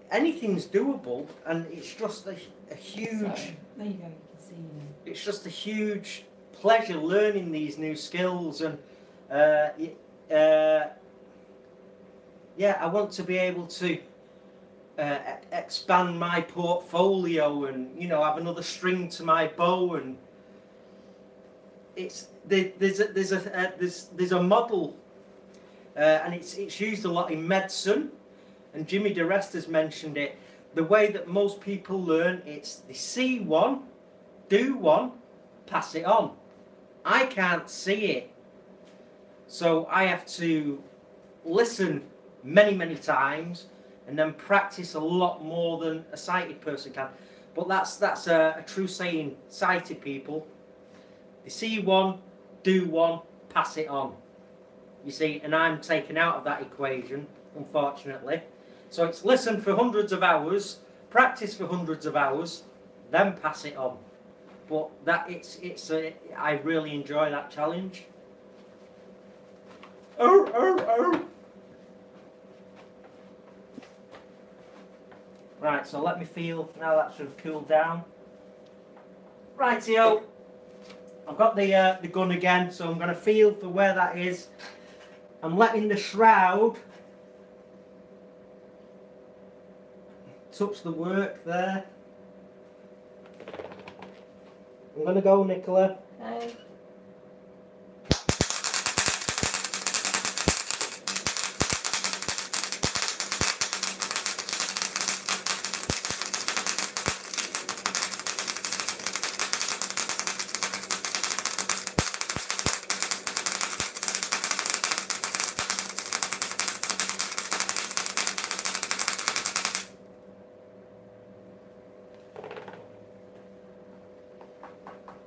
anything's doable, and it's just a huge. Sorry. There you go. You can see now. It's just a huge pleasure learning these new skills, and yeah, I want to be able to expand my portfolio, and you know, have another string to my bow. And there's a model, and it's used a lot in medicine, and Jimmy DeRest has mentioned it. The way that most people learn, it's they see one, do one, pass it on. I can't see it, so I have to listen many times and then practice a lot more than a sighted person can. But that's a true saying. Sighted people, they see one, do one, pass it on. You see, and I'm taken out of that equation, unfortunately. So it's listen for hundreds of hours, practice for hundreds of hours, then pass it on. But I really enjoy that challenge. Oh. Right, so let me feel, now that should have cooled down. Rightio, I've got the gun again, so I'm going to feel for where that is. I'm letting the shroud touch the work there. I'm going to go, Nicola. Okay.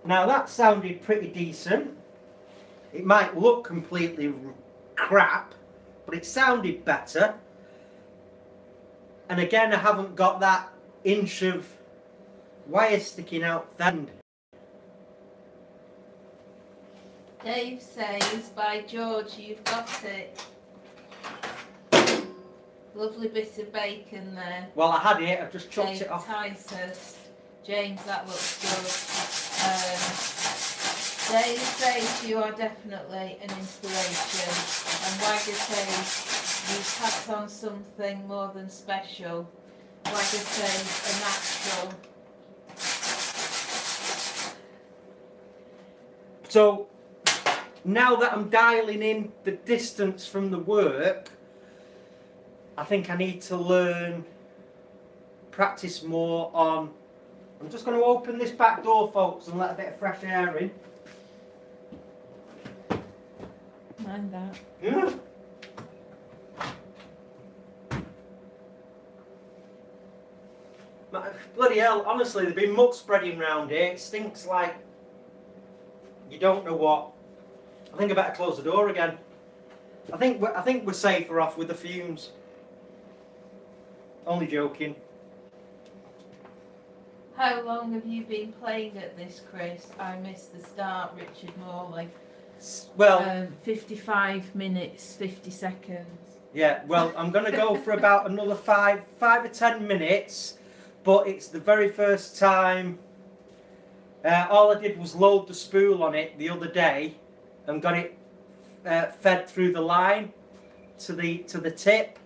Now that sounded pretty decent. It might look completely crap, but it sounded better. And again, I haven't got that inch of wire sticking out the end. Dave says, by George, you've got it. Lovely bit of bacon there. Well, I had it, I've just chopped Dave it off. Ticehurst. James, that looks good. Dave says you are definitely an inspiration. And Wagger says you pass on something more than special. Wagger says a natural. So, now that I'm dialing in the distance from the work, I think I need to practice more on. I'm just going to open this back door, folks, and let a bit of fresh air in. Mind that. Yeah. Bloody hell, honestly, there's been muck spreading around here. It stinks like you don't know what. I think I better close the door again. I think we're safer off with the fumes. Only joking. How long have you been playing at this, Chris? I missed the start, Richard Morley. Well, 55 minutes, 50 seconds. yeah, well, I'm going to go for about another 5 or 10 minutes, but it's the very first time. All I did was load the spool on it the other day and got it fed through the line to the tip.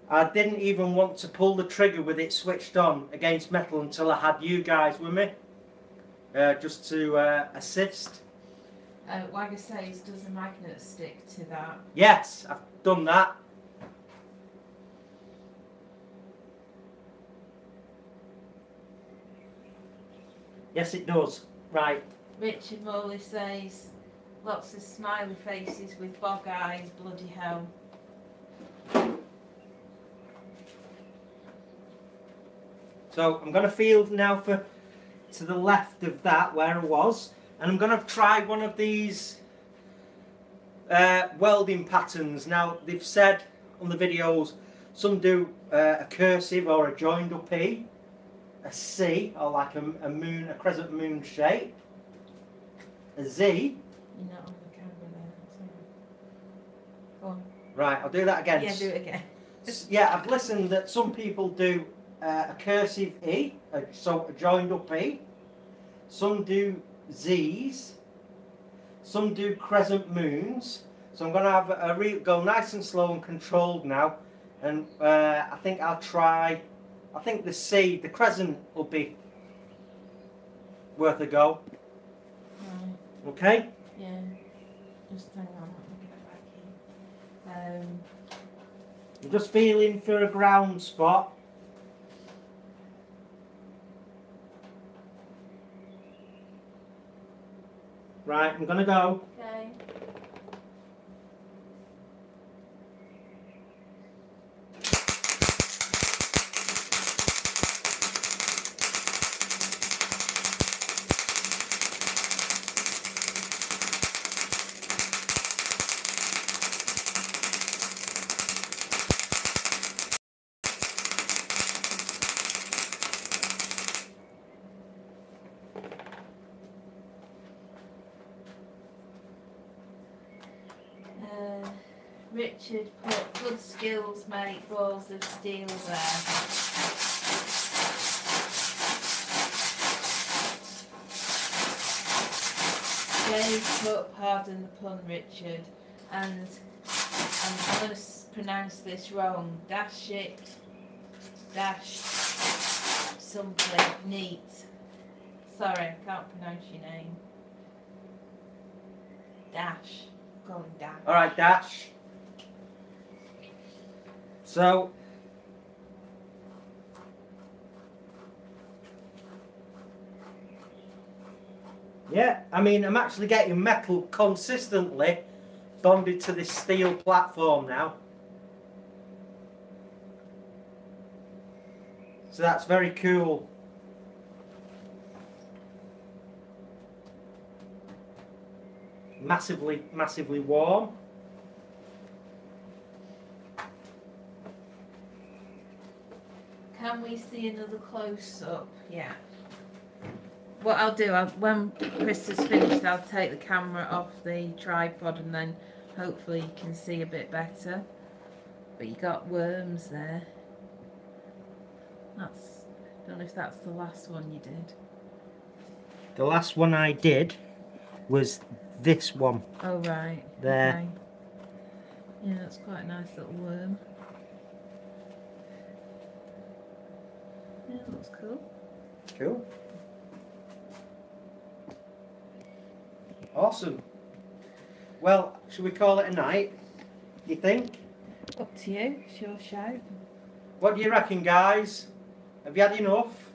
I didn't even want to pull the trigger with it switched on against metal until I had you guys with me, just to assist. Wagger says, does the magnet stick to that? Yes, I've done that. Yes, it does. Right. Richard Morley says, lots of smiley faces with bog eyes, bloody hell. So I'm going to field now to the left of that where I was, and I'm going to try one of these welding patterns. Now they've said on the videos some do a cursive or a joined up E, a C or like a moon, a crescent moon shape, a Z. You're not on the camera there, sorry. Go on. Right, I'll do that again. Yeah, do it again. Yeah, I've listened that some people do a cursive E, so a joined up E. Some do Z's. Some do crescent moons. So I'm going to have go nice and slow and controlled now. And I think I'll try, I think the C, the crescent will be worth a go. Right. Okay? Yeah. Just hang on, let me get back in. I'm just feeling for a ground spot. Right, I'm going to go. Okay. Richard put good skills make balls of steel there. James put pardon the pun, Richard, and I'm going to pronounce this wrong. Dash it, dash something neat. Sorry, I can't pronounce your name. Dash. Going Dash. Alright, Dash. So, yeah, I mean, I'm actually getting metal consistently bonded to this steel platform now. So that's very cool. Massively warm. Can we see another close-up? Yeah. What I'll do, when Chris has finished, I'll take the camera off the tripod and then hopefully you can see a bit better. But you got worms there. Don't know if that's the last one you did. The last one I did was this one. Oh right. There. Okay. Yeah, that's quite a nice little worm. Yeah, looks cool. Cool. Awesome. Well, should we call it a night? You think? Up to you. It's your shout. What do you reckon, guys? Have you had enough?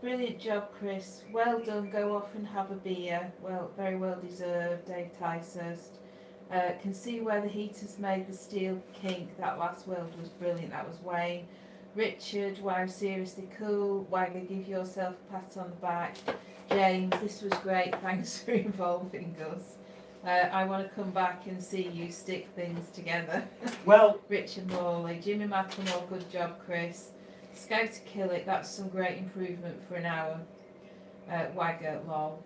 Brilliant job, Chris. Well done. Go off and have a beer. Well, very well deserved, Dave Ticehurst. Can see where the heaters made the steel kink. That last weld was brilliant. That was Wayne. Richard, wow, seriously cool. Wagner, give yourself a pat on the back. James, this was great. Thanks for involving us. I want to come back and see you stick things together. Well, Richard Morley, Jimmy Macklemore, good job, Chris. Scout to kill it, that's some great improvement for an hour. Wagger, lol.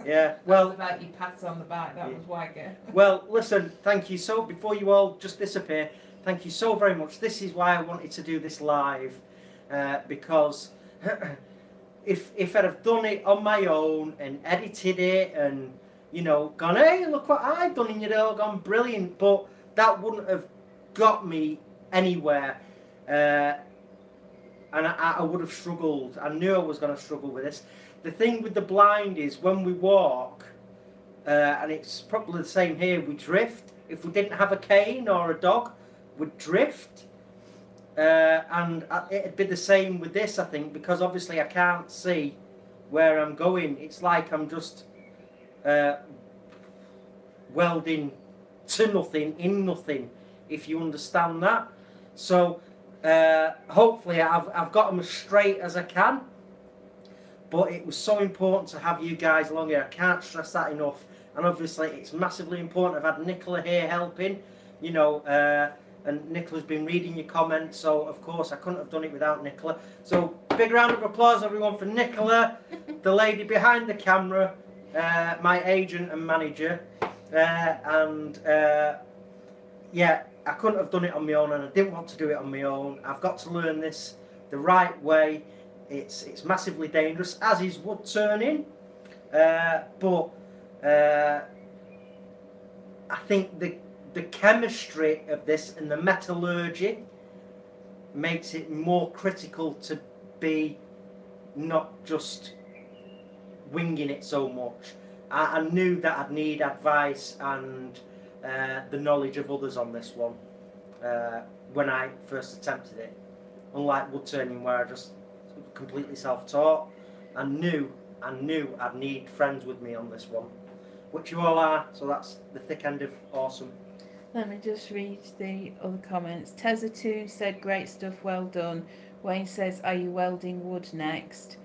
yeah, That well, was about your pat on the back, that was Wagger. well, listen, thank you so, before you all just disappear, thank you so very much. This is why I wanted to do this live, because if I'd have done it on my own and edited it and, you know, gone, hey, look what I've done, and you'd all gone brilliant, but that wouldn't have got me anywhere. And I would have struggled. I knew I was going to struggle with this. The thing with the blind is when we walk, and it's probably the same here, we drift. If we didn't have a cane or a dog, we'd drift. And it'd be the same with this, I think, because obviously I can't see where I'm going. It's like I'm just welding to nothing, in nothing, if you understand that. So hopefully I've got them as straight as I can. But it was so important to have you guys along here. I can't stress that enough. And obviously it's massively important. I've had Nicola here helping, you know, and Nicola's been reading your comments, so of course I couldn't have done it without Nicola. So big round of applause everyone for Nicola, the lady behind the camera, my agent and manager, and yeah, I couldn't have done it on my own, and I didn't want to do it on my own. I've got to learn this the right way. It's massively dangerous, as is wood turning, but I think the chemistry of this and the metallurgy makes it more critical to be not just winging it so much. I knew that I'd need advice and the knowledge of others on this one when I first attempted it. Unlike wood turning, where I just completely self-taught, I knew I'd need friends with me on this one, which you all are, so that's the thick end of awesome. Let me just read the other comments. Tezza2 said, great stuff, well done. Wayne says, are you welding wood next?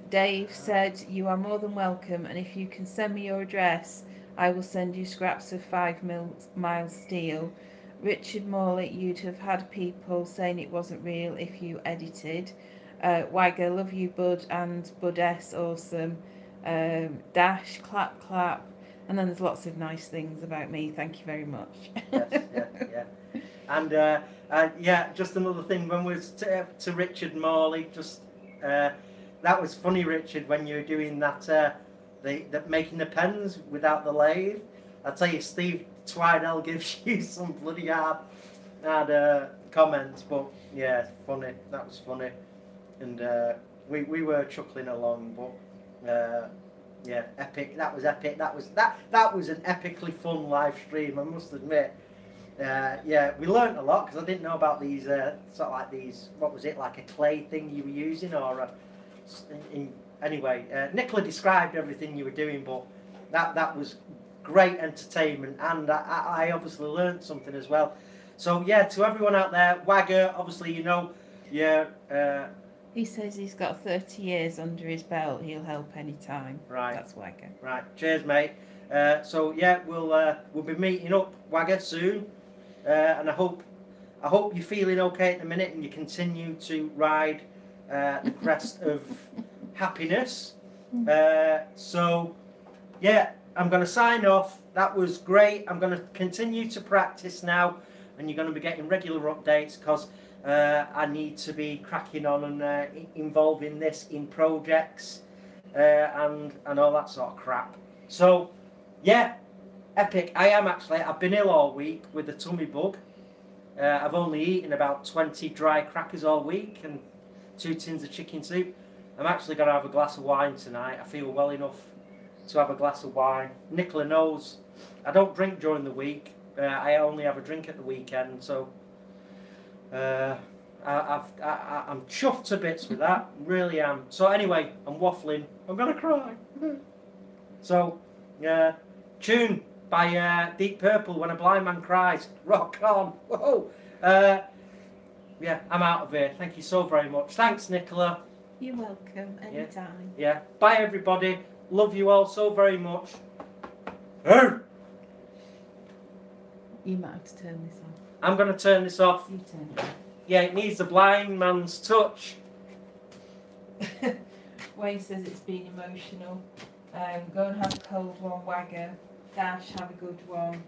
Dave said, you are more than welcome, and if you can send me your address, I will send you scraps of 5 mile steel. Richard Morley, you'd have had people saying it wasn't real if you edited. Wagger, love you, Bud, and Bud S, awesome. Dash, clap, clap. And then there's lots of nice things about me. Thank you very much. Yes, yeah. And yeah, just another thing, when we was to Richard Morley, just that was funny, Richard, when you were doing that, the making the pens without the lathe. I tell you, Steve Twidell gives you some bloody hard comments, but yeah, funny. That was funny, and we were chuckling along, but. Yeah, epic. That was epic. That was an epically fun live stream, I must admit. Yeah, we learnt a lot because I didn't know about these sort of like these. What was it, like a clay thing you were using, or anyway? Nicola described everything you were doing, but that was great entertainment, and I obviously learnt something as well. So yeah, to everyone out there, Wagger, obviously you know, yeah. He says he's got 30 years under his belt. He'll help any time. Right. That's Wagger. Right. Cheers, mate. So yeah, we'll be meeting up, Wagger, soon, and I hope you're feeling okay at the minute and you continue to ride the crest of happiness. So yeah, I'm going to sign off. That was great. I'm going to continue to practice now, and you're going to be getting regular updates because. I need to be cracking on and involving this in projects and all that sort of crap. So, yeah, epic. I've been ill all week with a tummy bug. I've only eaten about 20 dry crackers all week and 2 tins of chicken soup. I'm actually going to have a glass of wine tonight. I feel well enough to have a glass of wine. Nicola knows I don't drink during the week. I only have a drink at the weekend, so... I'm chuffed to bits with that, really am. So anyway, I'm waffling. I'm gonna cry. So, tune by Deep Purple, When a Blind Man Cries. Rock on. Whoa. Yeah, I'm out of here. Thank you so very much. Thanks, Nicola. You're welcome. Anytime. Yeah. Bye, everybody. Love you all so very much. You might have to turn this off. I'm going to turn this off. You turn it off. Yeah, it needs the blind man's touch. Wayne says it's been emotional. Go and have a cold one, Wagger. Dash, have a good one.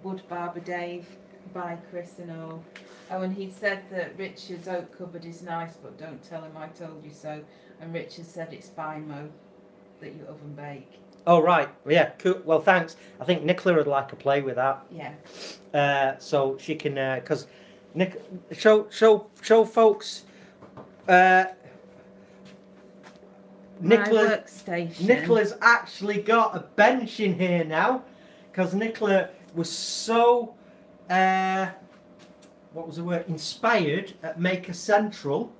Wood Barber Dave. Bye, Chris and all. Oh, and he said that Richard's oak cupboard is nice, but don't tell him I told you so. And Richard said it's fine, Mo, that you oven bake. Oh, right. Yeah, cool. Well, thanks. I think Nicola would like to play with that. Yeah. So she can, because show folks. Nicola's actually got a bench in here now, because Nicola was so, what was the word? Inspired at Maker Central,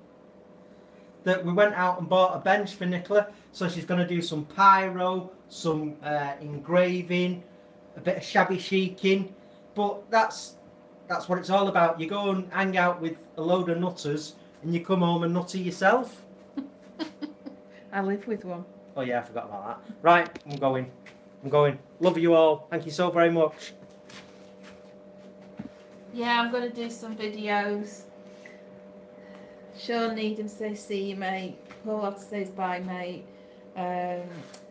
that we went out and bought a bench for Nicola. So she's going to do some pyro, some engraving, a bit of shabby chiking. But that's what it's all about. You go and hang out with a load of nutters, and you come home and nutter yourself. I live with one. Oh yeah, I forgot about that. Right, I'm going. Love you all. Thank you so very much. Yeah, I'm going to do some videos. Sean Needham says, see you, mate. Paul Otter says, bye, mate.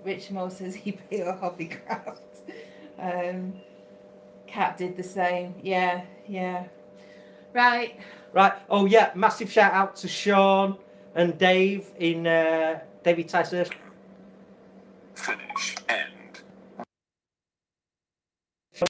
Rich Moore says, eBay or Hobbycraft. Kat did the same. Yeah. Right. Oh yeah, massive shout out to Sean and Dave in David Tyson. Finish. End.